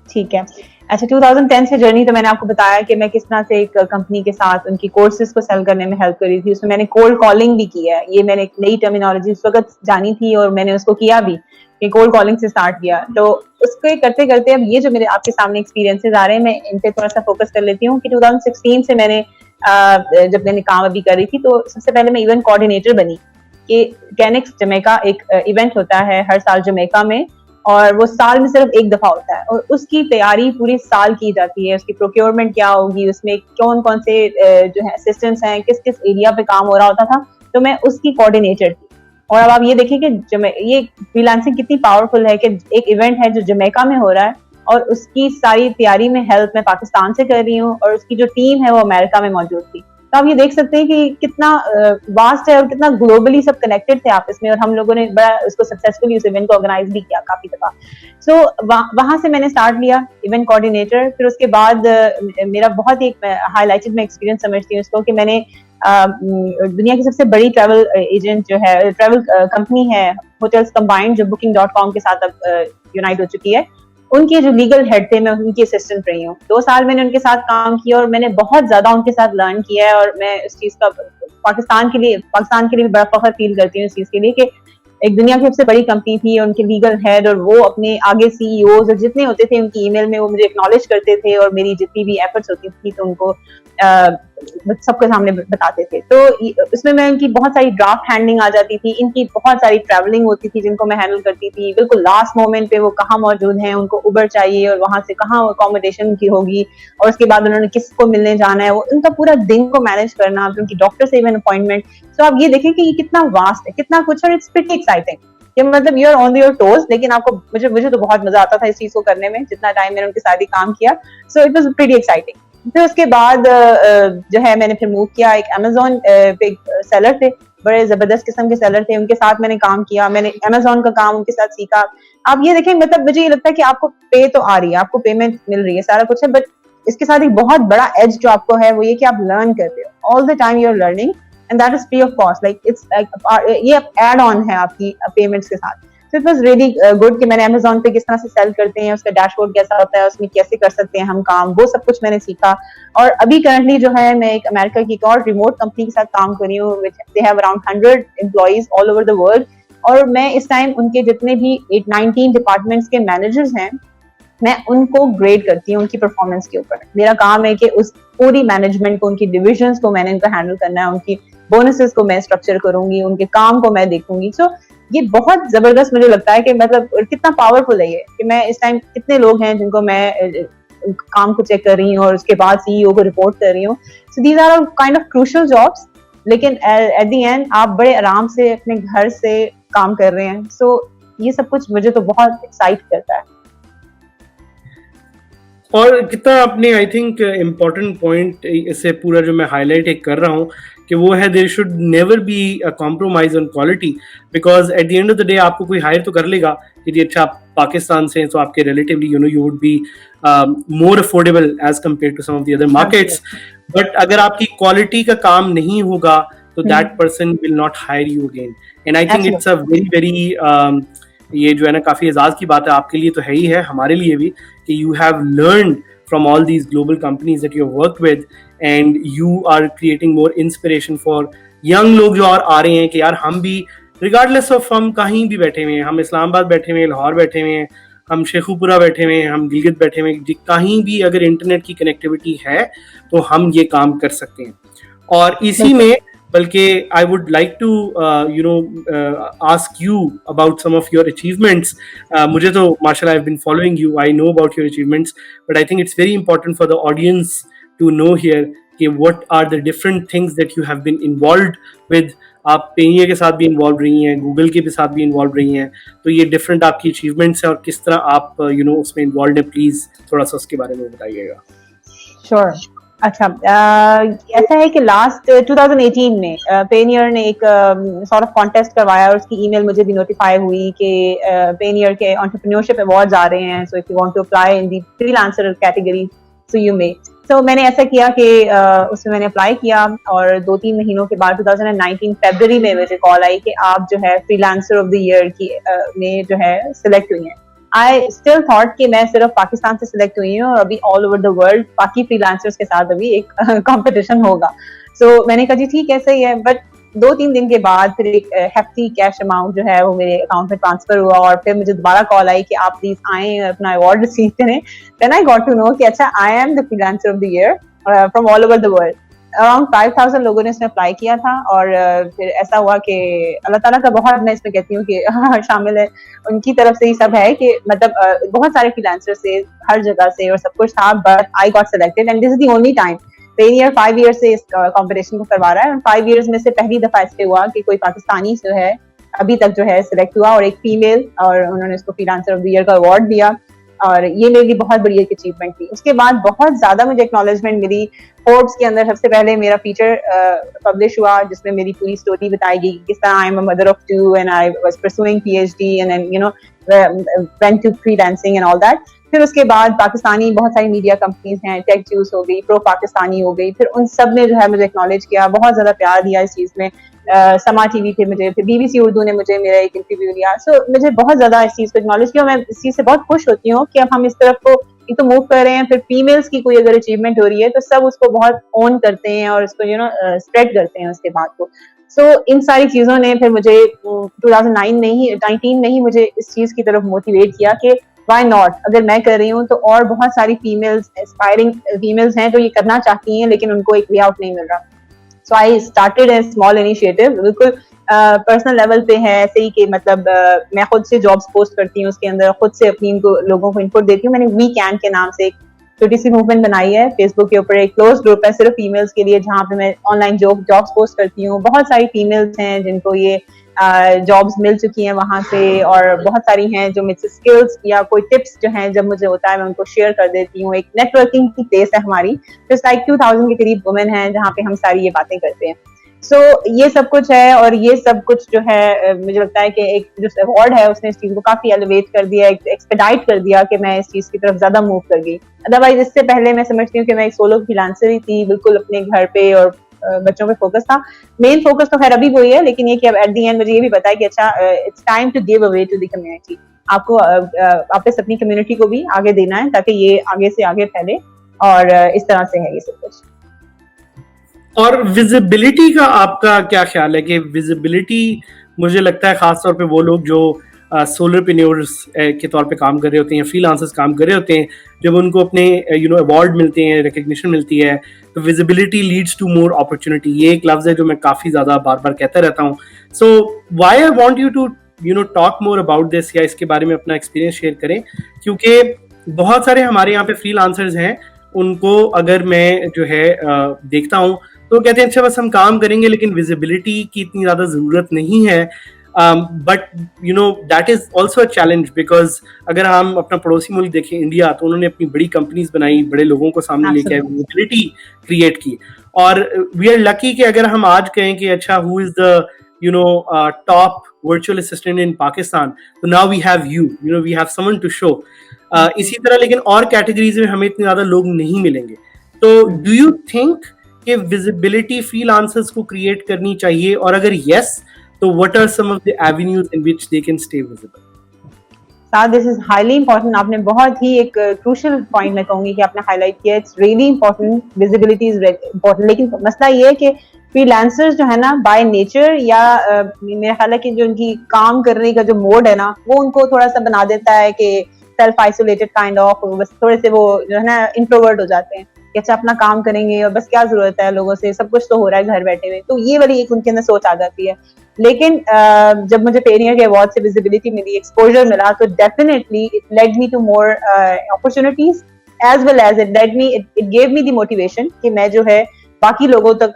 ٹھیک ہے. اچھا, 2010 سے جرنی تو میں نے آپ کو بتایا کہ میں کس طرح سے ایک کمپنی کے ساتھ ان کی کورسز کو سیل کرنے میں ہیلپ کری تھی. اس میں میں نے کولڈ کالنگ بھی کیا ہے. یہ میں نے ایک نئی ٹرمینالوجی اس وقت جانی تھی اور میں نے اس کو کیا بھی, کہ کولڈ کالنگ سے اسٹارٹ کیا. تو اس کو کرتے کرتے اب یہ جو میرے آپ کے سامنے ایکسپیرینسز آ رہے ہیں, میں ان پہ تھوڑا سا فوکس کر لیتی ہوں. کہ 2016 سے میں نے جب میں نے کام ابھی کر رہی تھی تو سب سے پہلے میں ایونٹ کوآرڈینیٹر بنی. کہ کینکس جمیکا ایک ایونٹ ہوتا ہے ہر سال جمیکا میں, اور وہ سال میں صرف ایک دفعہ ہوتا ہے, اور اس کی تیاری پورے سال کی جاتی ہے. اس کی پروکیورمنٹ کیا ہوگی, اس میں کون کون سے جو ہے اسسٹنٹس ہیں, کس کس ایریا پہ کام ہو رہا ہوتا تھا, تو میں اس کی کوآرڈینیٹر تھی. اور اب آپ یہ دیکھیں کہ یہ فری لانسنگ کتنی پاورفل ہے, کہ ایک ایونٹ ہے جو جمیکا میں ہو رہا ہے اور اس کی ساری تیاری میں ہیلپ میں پاکستان سے کر رہی ہوں, اور اس کی جو ٹیم ہے وہ امریکہ میں موجود تھی. تو آپ یہ دیکھ سکتے ہیں کہ کتنا واسٹ ہے اور کتنا گلوبلی سب کنیکٹڈ تھے آپس میں, اور ہم لوگوں نے بڑا اس کو سکسیسفلی اس ایونٹ کو آرگنائز بھی کیا کافی دفعہ. سو وہاں سے میں نے اسٹارٹ لیا ایونٹ کوآرڈینیٹر. پھر اس کے بعد میرا بہت ایک ہائی لائٹڈ میں ایکسپیرینس سمجھتی ہوں اس کو, کہ میں نے دنیا کی سب سے بڑی ٹریول ایجنٹ جو ہے, ٹریول کمپنی ہے ہوٹلز کمبائنڈ, جو booking.com کے ساتھ اب یونائٹ ہو چکی ہے, ان کے جو لیگل ہیڈ تھے, میں ان کی اسسٹنٹ رہی ہوں. 2 سال میں نے ان کے ساتھ کام کیا اور میں نے بہت زیادہ ان کے ساتھ لرن کیا ہے, اور میں اس چیز کا پاکستان کے لیے بڑا فخر فیل کرتی ہوں اس چیز کے لیے, کہ ایک دنیا کی سب سے بڑی کمپنی تھی, ان کے لیگل ہیڈ اور وہ اپنے آگے سی ای اوز اور جتنے ہوتے تھے ان کی ای میل میں وہ مجھے اکنالج کرتے تھے, اور میری جتنی بھی ایفرٹس ہوتی تھی تو ان کو سب کے سامنے بتاتے تھے. تو اس میں ان کی بہت ساری ڈرافٹ ہینڈلنگ آ جاتی تھی, ان کی بہت ساری ٹریولنگ ہوتی تھی جن کو میں ہینڈل کرتی تھی. بالکل لاسٹ مومنٹ پہ وہ کہاں موجود ہیں, ان کو اوبر چاہیے اور وہاں سے کہاں اکوموڈیشن کی ہوگی, اور اس کے بعد انہوں نے کس کو ملنے جانا ہے, وہ ان کا پورا دن کو مینج کرنا, ان کی ڈاکٹر سے ایون اپوائنٹمنٹ. سو آپ یہ دیکھیں کہ یہ کتنا واسٹ ہے, کتنا کچھ, اور اٹس پریٹی ایکسائٹنگ. کہ مطلب you are on your toes, لیکن آپ کو مجھے تو بہت مزہ آتا تھا اس چیز کو کرنے میں, جتنا ٹائم میں نے ان کے ساتھ کام کیا. So it was pretty exciting. پھر اس کے بعد جو ہے میں نے پھر موو کیا, ایک امیزون پہ سیلر تھے, بڑے زبردست قسم کے سیلر تھے, ان کے ساتھ میں نے کام کیا, میں نے امیزون کا کام ان کے ساتھ سیکھا. آپ یہ دیکھیں, مطلب مجھے یہ لگتا ہے کہ آپ کو پے تو آ رہی ہے, آپ کو پیمنٹ مل رہی ہے, سارا کچھ ہے, بٹ اس کے ساتھ ایک بہت بڑا ایج جو آپ کو ہے وہ یہ کہ آپ لرن کرتے ہو, all the time you are learning, and that is free of cost, like it's like ये add on है आपकी payments के साथ. So it was really good कि मैंने Amazon पे किस तरह से सेल करते हैं, उसका डैशबोर्ड कैसा होता है, उसमें कैसे कर सकते हैं हम काम, वो सब कुछ मैंने सीखा. और अभी करंटली जो है मैं एक अमेरिका की एक और रिमोट कंपनी के साथ काम कर रही हूँ, they have around 100 employees all over the world. और मैं इस टाइम उनके जितने भी 19 डिपार्टमेंट्स के मैनेजर्स हैं, मैं उनको ग्रेड करती हूँ उनकी परफॉर्मेंस के ऊपर. मेरा काम है कि उस पूरी मैनेजमेंट को, उनकी डिविजन्स को मैंने इनको हैंडल करना है, उनकी बोनसेस को मैं स्ट्रक्चर करूंगी, उनके काम को मैं देखूंगी. सो ये बहुत जबरदस्त मुझे लगता है कि मतलब कितना पावरफुल है ये, कि मैं इस टाइम कितने लोग हैं जिनको मैं काम को चेक कर रही हूँ और उसके बाद सीईओ को रिपोर्ट कर रही हूँ. So these are kind of crucial jobs, लेकिन एट द एंड आप बड़े आराम से अपने घर से काम कर रहे हैं. सो ये सब कुछ मुझे तो बहुत एक्साइट करता है. और कितना आपने आई थिंक इम्पोर्टेंट पॉइंट इसे पूरा जो मैं हाईलाइट एक कर रहा हूँ कि वो है there should never be a compromise on quality, because at the end of the day आपको कोई हायर तो कर लेगा कि जी अच्छा आप पाकिस्तान से हैं तो आपके relatively you would be more affordable as compare to some of the other markets. But अगर आपकी क्वालिटी का काम नहीं होगा तो that person will not hire you again. And I think it's a very very ये जो है ना काफ़ी एजाज़ की बात है, आपके लिए तो है ही है, हमारे लिए भी, कि you have learned from all these global companies that you have worked with and you are creating more inspiration for young लोग जो और आ रहे हैं कि यार हम भी regardless of हम कहीं भी बैठे हुए हैं, हम इस्लामाबाद बैठे हुए हैं, लाहौर बैठे हुए हैं, हम शेखुपुरा बैठे हुए हैं, हम गिलगित बैठे हुए हैं, कहीं भी अगर इंटरनेट की कनेक्टिविटी है तो हम ये काम कर सकते हैं. और इसी में बल्कि I would like to ask you about some of your achievements. मुझे तो माशाल्लाह I've been following you, I know about your achievements, but I think it's very important for the audience to know here कि what are the different things that you have been involved with. आप Payeer के साथ भी involve रही हैं, Google के भी साथ भी इन्वॉल्व रही हैं, तो ये डिफरेंट आपकी अचीवमेंट्स हैं और किस तरह आप उसमें इन्वॉल्व हैं, प्लीज़ थोड़ा सा उसके बारे में बताइएगा. श्योर. अच्छा, ऐसा है कि लास्ट 2018 में पेनियर ने एक सॉर्ट ऑफ कॉन्टेस्ट करवाया और उसकी ईमेल मुझे भी नोटिफाई हुई कि पेनियर के एंटरप्रेन्योरशिप अवार्ड्स आ रहे हैं, so if you want to apply in the freelancer category so you may. तो मैंने ऐसा किया कि उसमें मैंने अप्लाई किया और 2-3 महीनों के बाद 2019 फरवरी में मुझे कॉल आई कि आप जो है फ्रीलांसर ऑफ द ईयर की में जो है सिलेक्ट हुई हैं. आई स्टिल थॉट कि मैं सिर्फ पाकिस्तान से सिलेक्ट हुई हूँ और अभी ऑल ओवर द वर्ल्ड बाकी फ्रीलांसर्स के साथ अभी एक कंपटीशन होगा. सो मैंने कहा जी ठीक है, सही है. बट 2-3 दिन के बाद फिर एक हेफ्टी कैश अमाउंट जो है वो मेरे अकाउंट में ट्रांसफर हुआ और फिर मुझे दोबारा कॉल आई कि आप प्लीज आए अपना अवार्ड रिसीव करें. Then I got to know कि अच्छा I am the freelancer of the year from all over the world. Around 5000 लोगों ने इसमें अप्लाई किया था और फिर ऐसा हुआ कि अल्लाह ताला का बहुत, मैं इसमें कहती हूँ कि शामिल है, उनकी तरफ से ही सब है कि मतलब बहुत सारे फ्रीलांसर से हर जगह से और सब कुछ था. But I got selected and this is the only time. Payeer 5 year से इस कॉम्पिटिशन को करवा रहा है और 5 ईयर्स में से पहली दफा इसलिए हुआ कि कोई पाकिस्तानी जो है अभी तक जो है सिलेक्ट हुआ और एक फीमेल, और उन्होंने उसको फ्रीलांसर ऑफ द ईयर का अवार्ड दिया और ये मेरे लिए बहुत बड़ी एक अचीवमेंट थी. उसके बाद बहुत ज्यादा मुझे एक्नॉलेजमेंट मिली. फोर्ब्स के अंदर सबसे पहले मेरा फीचर पब्लिश हुआ जिसमें मेरी पूरी स्टोरी बताई गई किस तरह I am a mother of 2 and I was pursuing PhD and then went to freelancing and all that. फिर उसके बाद पाकिस्तानी बहुत सारी मीडिया कंपनीज हैं, टेक न्यूज हो गई, प्रो पाकिस्तानी हो गई, फिर उन सब ने जो है मुझे एक्नॉलेज किया, बहुत ज्यादा प्यार दिया इस चीज में. समा टीवी पे मुझे, फिर बीबीसी उर्दू ने मुझे मेरा एक इंटरव्यू लिया. सो मुझे बहुत ज्यादा इस चीज को एक्नॉलेज किया. मैं इस चीज से बहुत खुश होती हूँ कि अब हम इस तरफ को एक तो मूव कर रहे हैं. फिर फीमेल्स की कोई अगर अचीवमेंट हो रही है तो सब उसको बहुत ओन करते हैं और उसको स्प्रेड करते हैं उसके बाद को. सो इन सारी चीजों ने फिर मुझे 2019 में ही मुझे इस चीज की तरफ मोटिवेट किया कि वाई नॉट, अगर मैं कर रही हूँ तो और बहुत सारी फीमेल्स, एस्पायरिंग फीमेल्स हैं जो ये करना चाहती हैं लेकिन उनको एक वे आउट नहीं मिल रहा. So I started a small initiative, बिल्कुल पर्सनल लेवल पे है ऐसे ही कि मतलब मैं खुद से जॉब्स पोस्ट करती हूँ, उसके अंदर खुद से अपनी लोगों को इनपुट देती हूँ. मैंने वी कैन के नाम से एक छोटी सी मूवमेंट बनाई है फेसबुक के ऊपर. एक क्लोज ग्रुप है सिर्फ फीमेल्स के लिए जहाँ पे मैं ऑनलाइन जॉब्स पोस्ट करती हूँ. बहुत सारी फीमेल्स हैं जिनको ये जॉब्स मिल चुकी हैं वहां से और बहुत सारी हैं जो मुझसे स्किल्स या कोई टिप्स जो हैं जब मुझे होता है मैं उनको शेयर कर देती हूँ. एक नेटवर्किंग की प्लेस है हमारी, जस्ट लाइक 2000 के करीब वुमेन हैं जहाँ पे हम सारी ये बातें करते हैं. सो ये सब कुछ है और ये सब कुछ जो है मुझे लगता है कि एक जो अवार्ड है उसने इस चीज को काफी एलिवेट कर दिया, एक्सपेडाइट कर दिया कि मैं इस चीज की तरफ ज्यादा मूव कर गई. अदरवाइज इससे पहले मैं समझती हूँ कि मैं एक सोलो फ्रीलांसर ही थी, बिल्कुल अपने घर पे और बच्चों पे फोकस था. मेन फोकस तो खैर अभी वही है, लेकिन ये कि अब एट द एंड मुझे ये भी पता है कि अच्छा it's time to give away to the community. आपको वापस अपनी कम्युनिटी को भी आगे देना है ताकि ये आगे से आगे फैले, और इस तरह से है ये सब कुछ. और विजिबिलिटी का आपका क्या ख्याल है कि विजिबिलिटी, मुझे लगता है खास तौर पे वो लोग जो सोलरप्रेन्योर्स के तौर पे काम कर रहे होते हैं, फ्रीलांसर्स काम कर रहे होते हैं, जब उनको अपने अवार्ड मिलते हैं, रिकग्निशन मिलती है, तो visibility leads to more opportunity. ये एक लफ्ज़ है जो मैं काफ़ी ज़्यादा बार बार कहता रहता हूँ. So why I want you to talk more about this, या इसके बारे में अपना एक्सपीरियंस शेयर करें, क्योंकि बहुत सारे हमारे यहाँ पे फ्रीलांसर्स हैं, उनको अगर मैं जो है देखता हूँ तो कहते हैं अच्छा बस हम काम करेंगे, लेकिन विजिबिलिटी की इतनी ज़्यादा ज़रूरत नहीं है. But that is also a challenge, because अगर हम अपना पड़ोसी मुल्क देखें इंडिया, तो उन्होंने अपनी बड़ी कंपनीज बनाई, बड़े लोगों को सामने लेके आए, विजिबिलिटी क्रिएट की. और वी आर लकी कि अगर हम आज कहें कि अच्छा who is the top virtual assistant in Pakistan, तो now we have you we have someone to show. इसी तरह लेकिन और कैटेगरीज में हमें इतने ज़्यादा लोग नहीं मिलेंगे. तो डू यू थिंक कि विजिबिलिटी फ्रीलांसर्स को क्रिएट करनी चाहिए, और अगर यस, तो what are some of the avenues in which they can stay visible? साथ दिस इज हाईली इंपॉर्टेंट. आपने बहुत ही एक क्रूशियल पॉइंट मैं कहूंगी कि आपने हाईलाइट किया. It's really important, visibility is important. लेकिन मसला ये है कि फ्रीलांसर्स जो है ना बाय नेचर, या मेरा ख्याल है कि जो उनकी काम करने का जो मोड है ना, वो उनको थोड़ा सा बना देता है कि सेल्फ आइसोलेटेड काइंड ऑफ, बस थोड़े से वो जो है ना इंट्रोवर्ट हो जाते हैं कि अच्छा अपना काम करेंगे और बस क्या जरूरत है, लोगों से सब कुछ तो हो रहा है घर बैठे हुए. तो ये वाली एक उनके अंदर सोच आ जाती है. लेकिन जब मुझे पेनियर के अवार्ड से विजिबिलिटी मिली, एक्सपोजर मिला, तो definitely it led me to more opportunities, as well as it gave me the motivation कि मैं जो है बाकी लोगों तक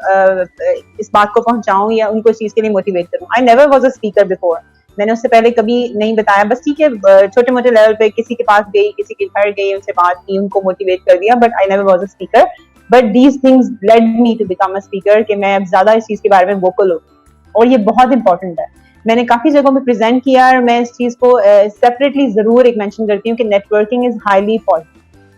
इस बात को पहुंचाऊं या उनको इस चीज के लिए मोटिवेट करूं. आई never was a speaker before. मैंने उससे पहले कभी नहीं बताया, बस ठीक है छोटे मोटे लेवल पे किसी के पास गई, किसी के घर गई, उनसे बात की, उनको मोटिवेट कर दिया, but I never was a speaker. But these things led me to become a speaker कि मैं अब ज्यादा इस चीज के बारे में वोकल हूँ, और ये बहुत इंपॉर्टेंट है. मैंने काफी जगहों पे प्रेजेंट किया, और मैं इस चीज को सेपरेटली जरूर एक मेंशन करती हूँ कि नेटवर्किंग इज हाईली इंपॉर्टेंट.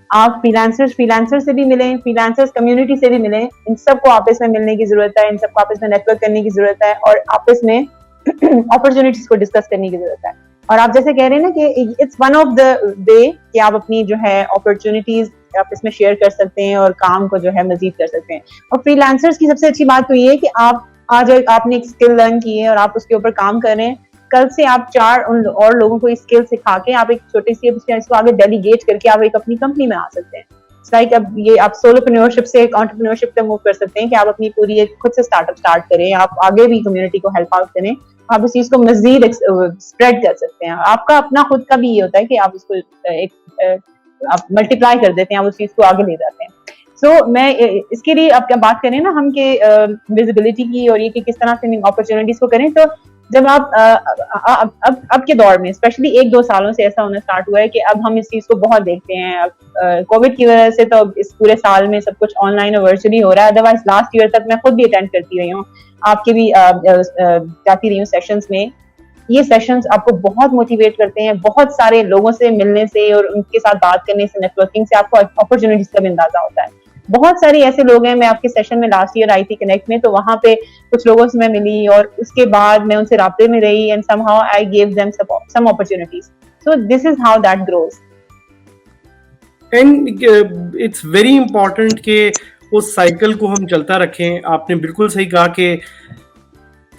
आप फ्रीलांसर से भी मिलें, फ्रीलांसर्स कम्युनिटी से भी मिलें, इन सबको आपस में मिलने की जरूरत है, इन सबको आपस में नेटवर्क करने की जरूरत है, और आपस में अपॉर्चुनिटीज को डिस्कस करने की जरूरत है. और आप जैसे कह रहे हैं ना कि it's one of the way कि आप अपनी जो है अपॉर्चुनिटीज आप इसमें शेयर कर सकते हैं और काम को जो है मजीद कर सकते हैं. और फ्रीलांसर्स की सबसे अच्छी बात तो ये है कि आप आज आपने एक स्किल लर्न की है और आप उसके ऊपर काम कर रहे हैं, कल से आप 4 और लोगों को इस स्किल सिखा के आप एक छोटी सी इसको आगे डेलीगेट करके आप एक अपनी कंपनी बना सकते हैं. लाइक अब ये आप सोलोप्रेन्योरशिप से एंटरप्रेन्योरशिप तक मूव कर सकते हैं कि आप अपनी पूरी एक खुद से स्टार्टअप स्टार्ट करें, आप आगे भी कम्युनिटी को हेल्प आउट करें, आप इस चीज को मजीद स्प्रेड कर सकते हैं. आपका अपना खुद का भी ये होता है कि आप उसको एक आप मल्टीप्लाई कर देते हैं, आप उस चीज को आगे ले जाते हैं. सो मैं इसके लिए अब क्या बात करें ना हम कि विजिबिलिटी की और ये कि किस तरह से अपॉर्चुनिटीज को करें, तो जब आप अब के दौर में स्पेशली 1-2 सालों से ऐसा होना स्टार्ट हुआ है कि अब हम इस चीज को बहुत देखते हैं. कोविड की वजह से तो इस पूरे साल में सब कुछ ऑनलाइन और वर्चुअली हो रहा है. अदरवाइज लास्ट ईयर तक मैं खुद भी अटेंड करती रही हूँ, आपके भी जाती रही हूँ सेशंस में. ये सेशंस आपको बहुत मोटिवेट करते हैं. बहुत सारे लोगों से मिलने से और उनके साथ बात करने से, नेटवर्किंग से आपको अपॉर्चुनिटीज का भी अंदाजा होता है. बहुत सारे ऐसे लोग हैं, मैं आपके सेशन में लास्ट ईयर आई थी कनेक्ट में, तो वहां पे कुछ लोगों से मैं मिली और उसके बाद मैं उनसे राब्ते में रही, and somehow I give them some opportunities. So this is how that grows. And it's very important कि उस साइकिल को हम चलता रखें. आपने बिल्कुल सही कहा कि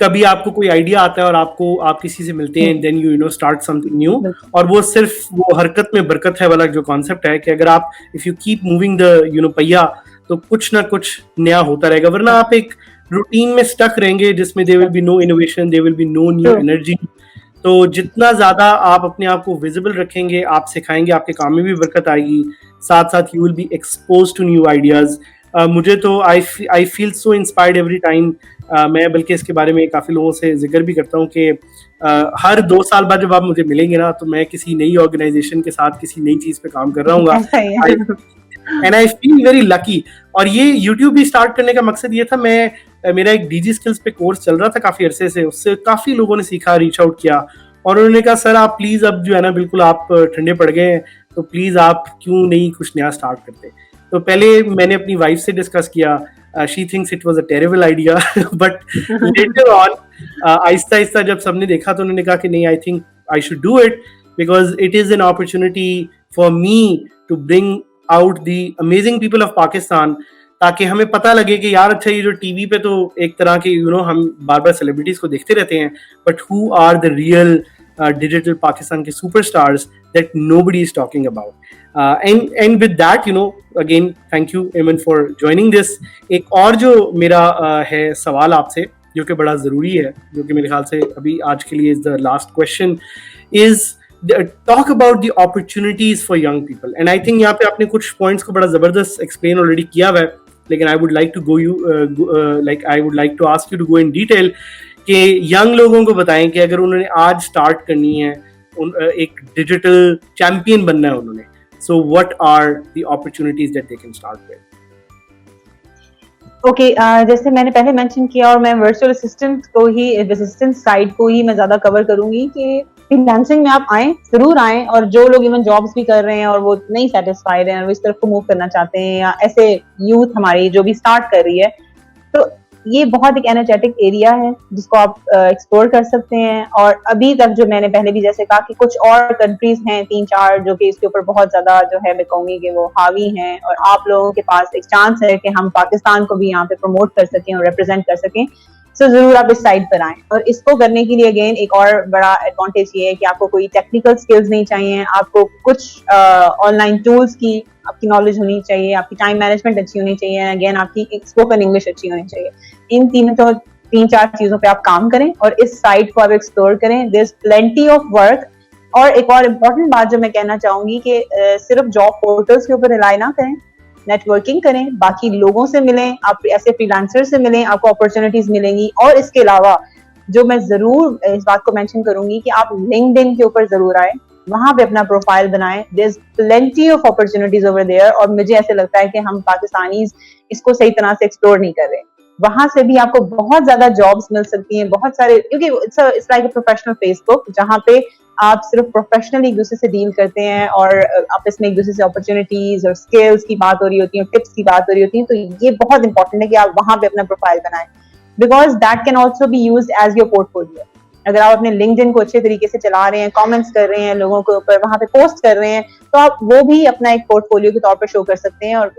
कभी आपको कोई आइडिया आता है और आप किसी से मिलते हैं, then you start something new, और वो सिर्फ वो हरकत में बरकत है वाला जो कॉन्सेप्ट है कि अगर आप if you keep moving the पहिया, तो कुछ ना कुछ नया होता रहेगा. वरना आप एक रूटीन में स्टक रहेंगे जिसमें there will be no innovation, there will be no new energy. तो जितना ज्यादा आप अपने आप को विजिबल रखेंगे, आप सिखाएंगे, आपके काम में भी बरकत आएगी, साथ साथ you will be expose to new ideas. मुझे तो I feel so inspired every time. मैं बल्कि इसके बारे में काफ़ी लोगों से जिक्र भी करता हूँ कि हर 2 साल बाद जब आप मुझे मिलेंगे ना, तो मैं किसी नई ऑर्गेनाइजेशन के साथ किसी नई चीज़ पे काम कर रहा हूँ. And I feel very lucky. और ये यूट्यूब भी स्टार्ट करने का मकसद ये था. मेरा एक डीजी स्किल्स पे कोर्स चल रहा था काफ़ी अरसे से, उससे काफ़ी लोगों ने सीखा, रीच आउट किया, और उन्होंने कहा सर आप प्लीज़ अब जो है ना बिल्कुल आप ठंडे पड़ गए हैं, तो प्लीज़ आप क्यों नहीं कुछ नया स्टार्ट करते. तो पहले मैंने अपनी वाइफ से डिस्कस किया, she thinks it was a terrible idea. But later on, Aahista Aahista जब सबने देखा तो उन्होंने कहा कि नहीं, I think I should do it because it is an opportunity for me to bring out the amazing people of Pakistan, ताकि हमें पता लगे कि यार अच्छा ये जो टीवी पे तो एक तरह के हम बार बार सेलिब्रिटीज को देखते रहते हैं, but who are the real digital Pakistan के superstars that nobody is talking about. And with that again thank you Aiman for joining this. एक और जो मेरा है सवाल आपसे जो कि बड़ा ज़रूरी है, जो कि मेरे ख्याल से अभी आज के लिए is the last question, is talk about the opportunities for young people. And I think यहाँ पे आपने कुछ points को बड़ा ज़बरदस्त explain already किया हुआ है, लेकिन I would like to ask you to go in detail कि young लोगों को बताएं कि अगर उन्होंने आज start करनी है, एक digital champion बनना है उन्होंने, so what are the opportunities that they can start with? Okay जैसे मैंने पहले मेंशन किया और मैं वर्चुअल असिस्टेंट साइड को ही मैं ज्यादा कवर करूंगी कि फ्रीलांसिंग में आप आए, जरूर आए, और जो लोग इवन जॉब्स भी कर रहे हैं और वो नहीं सेटिस्फाइड हैं और वो इस तरफ को मूव करना चाहते हैं, या ऐसे यूथ हमारी जो भी स्टार्ट कर रही है, तो ये बहुत एक एनर्जेटिक एरिया है जिसको आप एक्सप्लोर कर सकते हैं. और अभी तक जो मैंने पहले भी जैसे कहा कि कुछ और कंट्रीज हैं 3-4 जो कि इसके ऊपर बहुत ज्यादा जो है मैं कहूंगी कि वो हावी हैं, और आप लोगों के पास एक चांस है कि हम पाकिस्तान को भी यहाँ पे प्रमोट कर सकें और रिप्रेजेंट कर सकें. सो जरूर आप इस साइड पर आएं. और इसको करने के लिए अगेन एक और बड़ा एडवांटेज ये है कि आपको कोई टेक्निकल स्किल्स नहीं चाहिए, आपको कुछ ऑनलाइन टूल्स की आपकी नॉलेज होनी चाहिए, आपकी टाइम मैनेजमेंट अच्छी होनी चाहिए, अगेन आपकी स्पोकन इंग्लिश अच्छी होनी चाहिए. इन 3-4 चीजों पे आप काम करें और इस साइट को आप एक्सप्लोर करें. There is plenty of work. और एक और इम्पोर्टेंट बात जो मैं कहना चाहूंगी कि सिर्फ जॉब पोर्टल्स के ऊपर रिलाई ना करें, नेटवर्किंग करें, बाकी लोगों से मिलें, आप ऐसे फ्रीलांसर से मिलें, आपको अपॉर्चुनिटीज मिलेंगी. और इसके अलावा जो मैं जरूर इस बात को मेंशन करूंगी कि आप लिंक्डइन के ऊपर जरूर आए, वहां पे अपना प्रोफाइल बनाएं. There is plenty of opportunities over there. और मुझे ऐसे लगता है कि हम पाकिस्तानीज इसको सही तरह से एक्सप्लोर नहीं कर रहे. वहां से भी आपको बहुत ज्यादा जॉब्स मिल सकती हैं, बहुत सारे, क्योंकि it's like a professional Facebook जहां पे आप सिर्फ प्रोफेशनली एक दूसरे से डील करते हैं और आपस में एक दूसरे से अपॉर्चुनिटीज और स्किल्स की बात हो रही होती है, टिप्स की बात हो रही होती है. तो ये बहुत इंपॉर्टेंट है कि आप वहां पे अपना प्रोफाइल बनाएं, because that can also be used as your portfolio. अगर आप अपने लिंक्डइन को अच्छे तरीके से चला रहे हैं, कमेंट्स कर रहे हैं लोगों के ऊपर, वहां पे पोस्ट कर रहे हैं, तो आप वो भी अपना एक पोर्टफोलियो के तौर पर शो कर सकते हैं और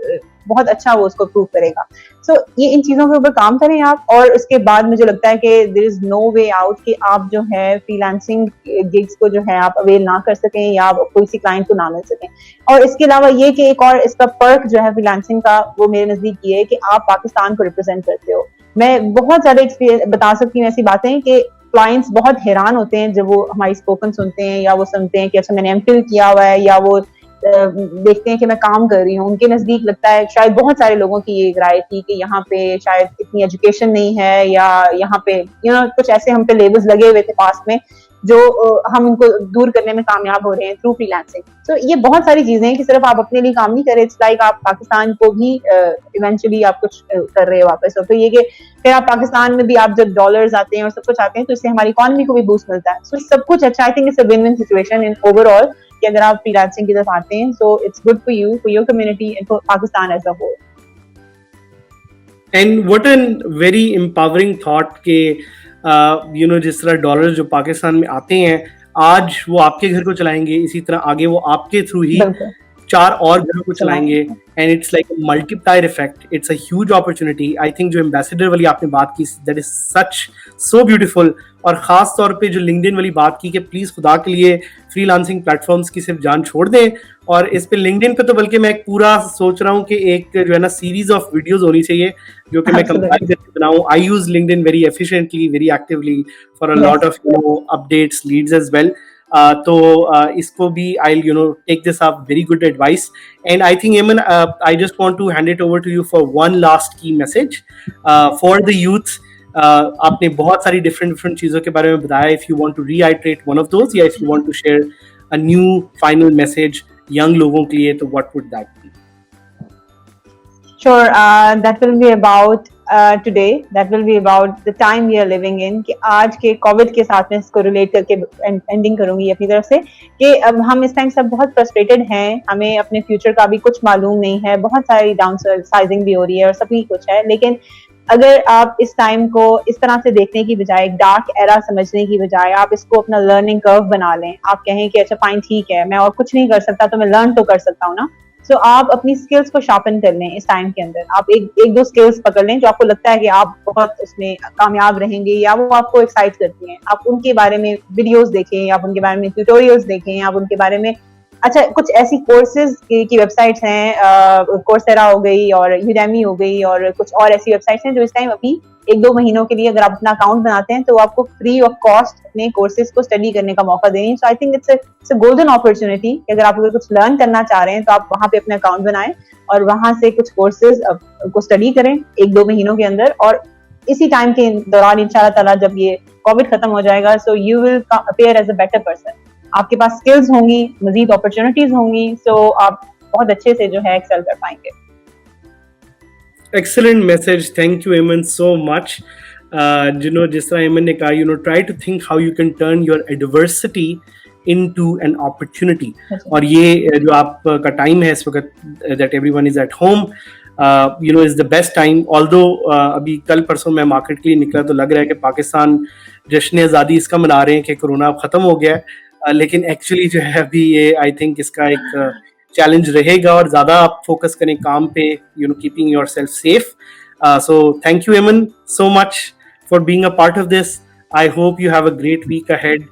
बहुत अच्छा वो उसको प्रूव करेगा. सो ये इन चीजों के ऊपर काम करें आप. और उसके बाद मुझे लगता है कि there is no way out कि आप जो है फ्रीलांसिंग गिग्स को जो है आप अवेल ना कर सकें या आप कोई सी क्लाइंट को ना मिल सकें. और इसके अलावा ये कि एक और इसका पर्क जो है फ्रीलांसिंग का, वो मेरे नजदीक ये है कि आप पाकिस्तान को रिप्रेजेंट करते हो. मैं बहुत ज्यादा एक्सपीरियंस बता सकती हूँ ऐसी बातें कि क्लाइंट्स बहुत हैरान होते हैं जब वो हमारी स्पोकन सुनते हैं या वो सुनते हैं कि अच्छा मैंने एमफिल किया हुआ है, या वो देखते हैं कि मैं काम कर रही हूँ. उनके नजदीक लगता है, शायद बहुत सारे लोगों की ये राय थी कि यहाँ पे शायद इतनी एजुकेशन नहीं है, या यहाँ पे कुछ ऐसे हम पे लेबल्स लगे हुए थे पास में जो हम इनको दूर करने में कामयाब हो रहे हैं थ्रू फ्रीलांसिंग. तो ये बहुत सारी चीजें हैं कि सिर्फ आप अपने लिए काम नहीं कर रहे, इट्स लाइक आप पाकिस्तान को भी इवेंचुअली आप कुछ कर रहे हो वापस. तो ये कि फिर आप पाकिस्तान में भी आप जब डॉलर्स आते हैं और सब कुछ आते हैं तो इससे हमारी इकोनॉमी को भी बूस्ट मिलता है. सो सब कुछ अच्छा, I think it's a win win situation in overall कि अगर आप फ्रीलांसिंग की तरफ आते हैं. So it's good for you, for your community and for Pakistan as a whole. And what an very empowering thought के जिस तरह डॉलर जो पाकिस्तान में आते हैं आज वो आपके घर को चलाएंगे, इसी तरह आगे वो आपके थ्रू ही 4 और घरों को चलाएंगे. And it's like a multiplier effect. It's a huge opportunity. I think जो एम्बेसडर वाली आपने बात की, that is such so beautiful. और खास तौर पे जो लिंक्डइन वाली बात की कि प्लीज खुदा के लिए फ्रीलांसिंग प्लेटफॉर्म्स की सिर्फ जान छोड़ दें. और इस पे लिंक्डइन पे तो बल्कि मैं एक पूरा सोच रहा हूँ कि एक जो है ना सीरीज ऑफ वीडियोस होनी चाहिए जो कि मैं कंपाइल करके बनाऊं. I use LinkedIn very efficiently, very actively for a lot of updates, leads as well. तो इसको भी आई take this up, very good advice. And I think Eamon, I just want to hand it over to you for one last key message for the youth. आपने बहुत सारी different चीजों के बारे में बताया. If you want to reiterate one of those, या if you want to share a new final message young लोगों के लिए, तो what would that be? Sure, that will be about today that will be about the time we are living in, कि आज के Covid के साथ में इसको रिलेट करके एंडिंग करूंगी अपनी तरफ से कि अब हम इस टाइम सब बहुत फ्रस्ट्रेटेड हैं, हमें अपने फ्यूचर का भी कुछ मालूम नहीं है, बहुत सारी डाउन साइजिंग भी हो रही है और सभी कुछ है, लेकिन अगर आप इस टाइम को इस तरह से देखने की बजाय, डार्क एरा समझने की बजाय आप इसको अपना लर्निंग कर्व बना लें, आप कहें कि अच्छा फाइन ठीक है, मैं और कुछ नहीं कर सकता तो मैं लर्न तो कर सकता हूँ ना, सो आप अपनी स्किल्स को शार्पन कर लें इस टाइम के अंदर, आप एक दो स्किल्स पकड़ लें जो आपको लगता है कि आप बहुत उसमें कामयाब रहेंगे या वो आपको एक्साइट करती हैं, आप उनके बारे में वीडियोस देखें, आप उनके बारे में ट्यूटोरियल्स देखें, आप उनके बारे में अच्छा कुछ ऐसी कोर्सेज की वेबसाइट्स हैं, कोर्सेरा हो गई और यूडेमी हो गई और कुछ और ऐसी वेबसाइट्स हैं जो इस टाइम अभी 1-2 महीनों के लिए अगर आप अपना अकाउंट बनाते हैं तो आपको फ्री ऑफ कॉस्ट अपने कोर्सेज को स्टडी करने का मौका देंगे। So I think it's a golden opportunity कि अगर आप अगर कुछ लर्न करना चाह रहे हैं तो आप वहाँ पे अपना अकाउंट बनाएं और वहाँ से कुछ कोर्सेज को स्टडी करें 1-2 महीनों के अंदर, और इसी टाइम के दौरान इंशाल्लाह ताला जब ये कोविड खत्म हो जाएगा so you will appear as a better person, आपके पास स्किल्स होंगी, मजीद अपॉर्चुनिटीज होंगी, सो आप बहुत अच्छे से जो है एक्सेल कर पाएंगे। Excellent message. Thank you, Eamon, so much. जिस तरह Eamon ने कहा, try to think how you can turn your adversity into an opportunity. और ये जो आपका टाइम है इस वक्त, that everyone is at home, is the best time. Although अभी कल परसों मैं मार्केट के लिए निकला तो लग रहा है कि पाकिस्तान जश्न आज़ादी इसका मना रहे हैं कि कोरोना अब ख़त्म हो गया है, लेकिन एक्चुअली जो है अभी ये आई थिंक इसका एक चैलेंज रहेगा और ज़्यादा आप फोकस करें काम पे, keeping yourself safe. So thank you Aiman so much for being a part of this. I hope you have a great week ahead.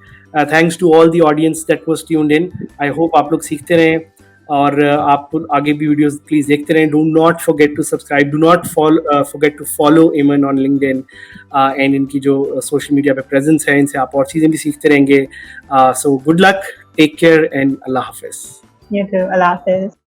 Thanks to all the audience that was tuned in. I hope आप लोग सीखते रहें और आप आगे भी videos please देखते रहें. Do not forget to subscribe, do not forget to follow Eman on LinkedIn and इनकी जो सोशल मीडिया पे प्रेजेंस है, इनसे आप और चीज़ें भी सीखते रहेंगे. So good luck, take care and अल्लाह हाफिज़. You too. Allah Hafiz.